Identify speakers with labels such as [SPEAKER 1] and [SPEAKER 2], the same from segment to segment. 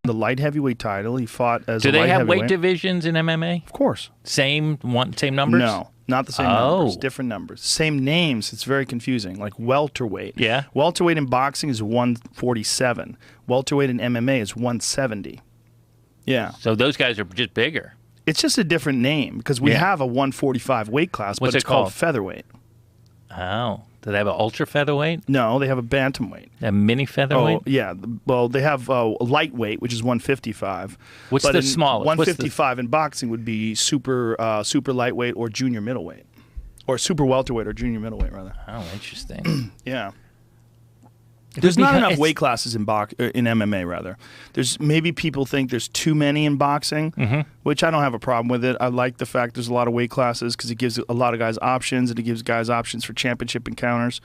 [SPEAKER 1] the light heavyweight title. He fought as
[SPEAKER 2] Do
[SPEAKER 1] a
[SPEAKER 2] they
[SPEAKER 1] light
[SPEAKER 2] have
[SPEAKER 1] heavyweight.
[SPEAKER 2] weight divisions in MMA?
[SPEAKER 1] Of course.
[SPEAKER 2] Same numbers?
[SPEAKER 1] No, not the same numbers. Different numbers. Same names. It's very confusing. Like welterweight.
[SPEAKER 2] Yeah.
[SPEAKER 1] Welterweight in boxing is 147. Welterweight in MMA is 170. Yeah.
[SPEAKER 2] So those guys are just bigger.
[SPEAKER 1] It's just a different name because we have a 145 weight class,
[SPEAKER 2] What's
[SPEAKER 1] but it's
[SPEAKER 2] it called?
[SPEAKER 1] called featherweight.
[SPEAKER 2] Oh. Do they have an ultra featherweight?
[SPEAKER 1] No, they have a bantamweight.
[SPEAKER 2] A mini featherweight?
[SPEAKER 1] Oh, yeah. Well, they have lightweight, which is 155.
[SPEAKER 2] What's
[SPEAKER 1] but
[SPEAKER 2] the
[SPEAKER 1] in
[SPEAKER 2] smallest?
[SPEAKER 1] 155 in boxing would be super lightweight or junior middleweight. Or super welterweight or junior middleweight, rather.
[SPEAKER 2] Oh, interesting.
[SPEAKER 1] Yeah. There's not enough weight classes in MMA, rather. There's maybe people think there's too many in boxing, which I don't have a problem with it. I like the fact there's a lot of weight classes because it gives a lot of guys options, and it gives guys options for championship encounters.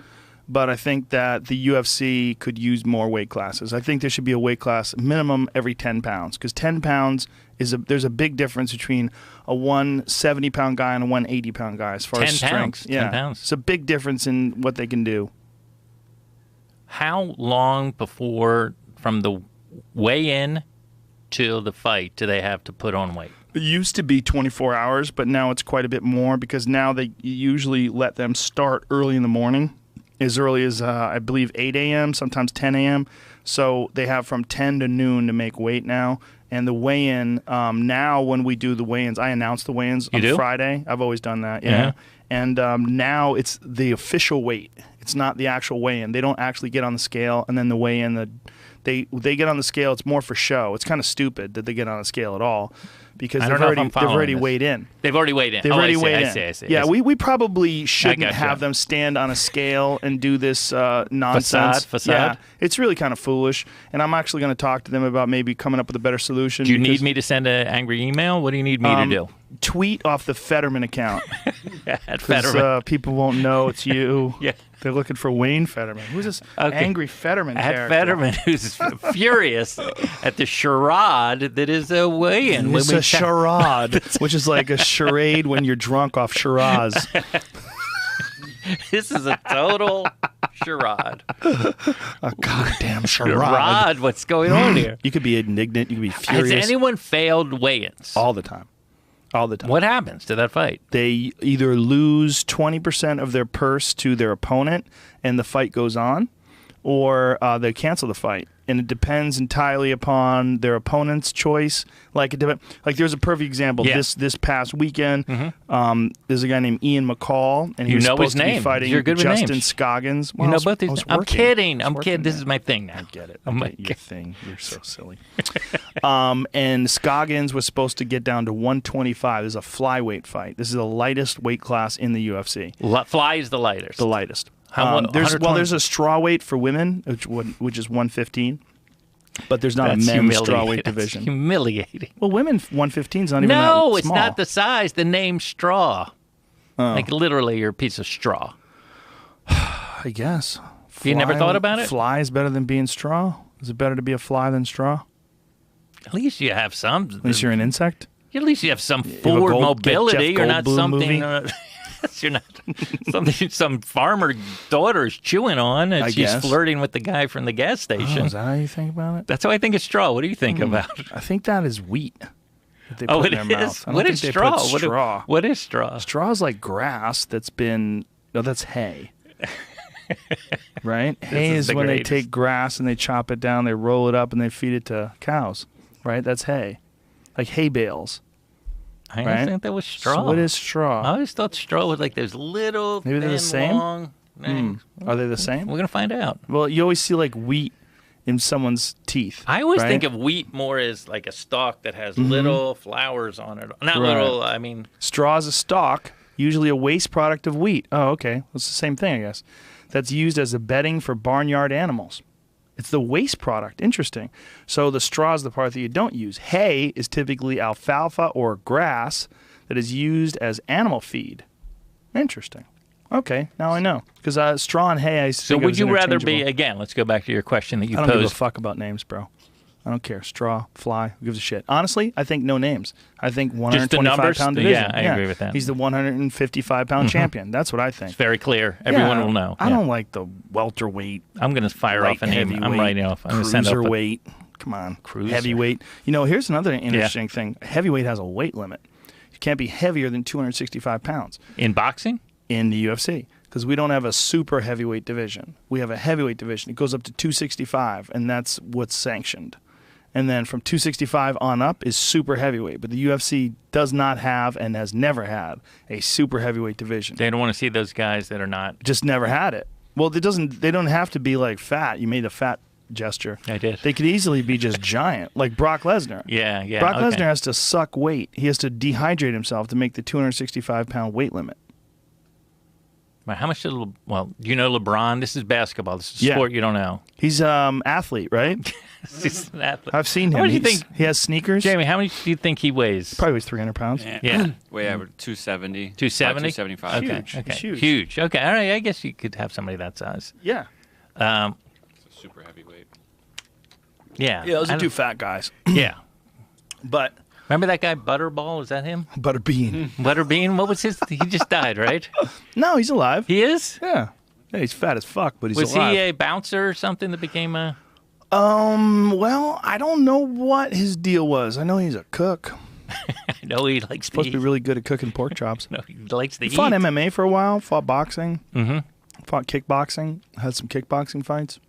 [SPEAKER 1] But I think that the UFC could use more weight classes. I think there should be a weight class minimum every 10 pounds because 10 pounds there's a big difference between a 170-pound guy and a 180-pound guy as far as strength.
[SPEAKER 2] 10 pounds.
[SPEAKER 1] It's a big difference in what they can do.
[SPEAKER 2] How long before from the weigh-in till the fight do they have to put on weight?
[SPEAKER 1] It used to be 24 hours, but now it's quite a bit more because now they usually let them start early in the morning, as early as, I believe, 8 a.m., sometimes 10 a.m. So they have from 10 to noon to make weight now. And the weigh-in, now when we do the weigh-ins, I announce the weigh-ins on Friday. I've always done that, yeah. And now it's the official weight. It's not the actual weigh-in. They don't actually get on the scale, and then the weigh-in, they get on the scale. It's more for show. It's kind of stupid that they get on the scale at all because they've already weighed in.
[SPEAKER 2] They've already weighed in.
[SPEAKER 1] They've already weighed in.
[SPEAKER 2] I see.
[SPEAKER 1] Yeah, we probably shouldn't have them stand on a scale and do this nonsense.
[SPEAKER 2] Facade.
[SPEAKER 1] Yeah, it's really kind of foolish, and I'm actually going to talk to them about maybe coming up with a better solution.
[SPEAKER 2] Do you need me to send an angry email? What do you need me to do?
[SPEAKER 1] Tweet off the Fetterman account.
[SPEAKER 2] At Fetterman.
[SPEAKER 1] People won't know it's you.
[SPEAKER 2] Yeah.
[SPEAKER 1] They're looking for Wayne Fetterman. Who's this angry Fetterman character?
[SPEAKER 2] At Fetterman, who's furious at the charade that is a weigh-in.
[SPEAKER 1] It's a charade, which is like a charade when you're drunk off Shiraz.
[SPEAKER 2] This is a total charade.
[SPEAKER 1] A goddamn charade.
[SPEAKER 2] Charade, what's going on here?
[SPEAKER 1] You could be indignant. You could be furious.
[SPEAKER 2] Has anyone failed weigh-ins?
[SPEAKER 1] All the time. All the time.
[SPEAKER 2] What happens to that fight?
[SPEAKER 1] They either lose 20% of their purse to their opponent and the fight goes on, or they cancel the fight. And it depends entirely upon their opponent's choice. Like there's a perfect example.
[SPEAKER 2] Yeah.
[SPEAKER 1] This past weekend, there's a guy named Ian McCall, and he was
[SPEAKER 2] his
[SPEAKER 1] supposed to be fighting
[SPEAKER 2] You're good with
[SPEAKER 1] Justin
[SPEAKER 2] names.
[SPEAKER 1] Scoggins.
[SPEAKER 2] Well, you know both these. I'm kidding. This is my thing now.
[SPEAKER 1] I get it. Your thing. You're so silly. And Scoggins was supposed to get down to 125. This is a flyweight fight. This is the lightest weight class in the UFC.
[SPEAKER 2] Fly is the lightest.
[SPEAKER 1] The lightest.
[SPEAKER 2] There's
[SPEAKER 1] a straw weight for women, which is 115, but there's not a men's straw weight division.
[SPEAKER 2] That's humiliating.
[SPEAKER 1] Well, women 115 is not even that small.
[SPEAKER 2] No, it's not the size. The name straw. Like literally, you're a piece of straw.
[SPEAKER 1] I guess.
[SPEAKER 2] You never thought about it?
[SPEAKER 1] Fly is better than being straw? Is it better to be a fly than straw?
[SPEAKER 2] At least you have some.
[SPEAKER 1] At least you're an insect?
[SPEAKER 2] At least you have some forward mobility. You're not something... You're not something some farmer daughter's chewing on, and she's flirting with the guy from the gas station.
[SPEAKER 1] Oh, is that how you think about it?
[SPEAKER 2] That's how I think it's straw. What do you think about it?
[SPEAKER 1] I think that is wheat that they put in their mouth.
[SPEAKER 2] What is straw? What is straw?
[SPEAKER 1] Straw is like grass that's been... No, that's hay. Right? Hay is when they take grass and they chop it down, they roll it up, and they feed it to cows. Right? That's hay. Like hay bales.
[SPEAKER 2] I didn't think that was straw.
[SPEAKER 1] So what is straw?
[SPEAKER 2] I always thought straw was like those little,
[SPEAKER 1] maybe they're the same?
[SPEAKER 2] long things.
[SPEAKER 1] Are they the same?
[SPEAKER 2] We're going to find out.
[SPEAKER 1] Well, you always see like wheat in someone's teeth.
[SPEAKER 2] I always think of wheat more as like a stalk that has little flowers on it. Not little, I mean...
[SPEAKER 1] Straw is a stalk, usually a waste product of wheat. Oh, okay. It's the same thing, I guess. That's used as a bedding for barnyard animals. It's the waste product. Interesting. So the straw is the part that you don't use. Hay is typically alfalfa or grass that is used as animal feed. Interesting. Okay, now I know. Because straw and hay,
[SPEAKER 2] So would you rather be, again, let's go back to your question that you posed.
[SPEAKER 1] I don't give a fuck about names, bro. I don't care. Straw, fly, who gives a shit? Honestly, I think no names. I think 125-pound division.
[SPEAKER 2] Yeah, I agree with that.
[SPEAKER 1] He's the 155-pound champion. That's what I think.
[SPEAKER 2] It's very clear. Everyone will know.
[SPEAKER 1] I don't like the welterweight.
[SPEAKER 2] I'm going to fire off a name. I'm writing off. I'm going to send up
[SPEAKER 1] cruiserweight. Come on.
[SPEAKER 2] Cruiser.
[SPEAKER 1] Heavyweight. Here's another interesting thing. Heavyweight has a weight limit. You can't be heavier than 265 pounds.
[SPEAKER 2] In boxing?
[SPEAKER 1] In the UFC. Because we don't have a super heavyweight division. We have a heavyweight division. It goes up to 265, and that's what's sanctioned. And then from 265 on up is super heavyweight. But the UFC does not have and has never had a super heavyweight division.
[SPEAKER 2] They don't want to see those guys that are not.
[SPEAKER 1] Just never had it. Well, they don't have to be like fat. You made a fat gesture.
[SPEAKER 2] I did.
[SPEAKER 1] They could easily be just giant, like Brock Lesnar.
[SPEAKER 2] Yeah.
[SPEAKER 1] Brock Lesnar has to suck weight. He has to dehydrate himself to make the 265-pound weight limit.
[SPEAKER 2] How much did LeBron? This is basketball. This is a sport you don't know.
[SPEAKER 1] He's athlete, right?
[SPEAKER 2] He's an athlete.
[SPEAKER 1] I've seen him.
[SPEAKER 2] What do you think?
[SPEAKER 1] He has sneakers.
[SPEAKER 2] Jamie, how much do you think he weighs?
[SPEAKER 1] Probably weighs 300 pounds.
[SPEAKER 2] Yeah.
[SPEAKER 3] Way over 270.
[SPEAKER 2] 270?
[SPEAKER 3] 275.
[SPEAKER 2] Okay.
[SPEAKER 1] Huge.
[SPEAKER 2] Huge. Okay. All right. I guess you could have somebody that size.
[SPEAKER 1] Yeah.
[SPEAKER 3] It's a super heavyweight.
[SPEAKER 2] Yeah.
[SPEAKER 1] Yeah, those are two fat guys.
[SPEAKER 2] Yeah.
[SPEAKER 1] But
[SPEAKER 2] remember that guy Butterball? Is that him?
[SPEAKER 1] Butterbean.
[SPEAKER 2] Butterbean? What was his? He just died, right?
[SPEAKER 1] No, he's alive.
[SPEAKER 2] He is?
[SPEAKER 1] Yeah. Yeah, he's fat as fuck, but he's
[SPEAKER 2] alive.
[SPEAKER 1] alive.
[SPEAKER 2] Was he a bouncer or something that became a...
[SPEAKER 1] Well, I don't know what his deal was. I know he's a cook.
[SPEAKER 2] I know he likes
[SPEAKER 1] supposed to be really good at cooking pork chops.
[SPEAKER 2] No, he likes to eat.
[SPEAKER 1] He fought MMA for a while, fought boxing,
[SPEAKER 2] mm-hmm.
[SPEAKER 1] fought kickboxing, had some kickboxing fights.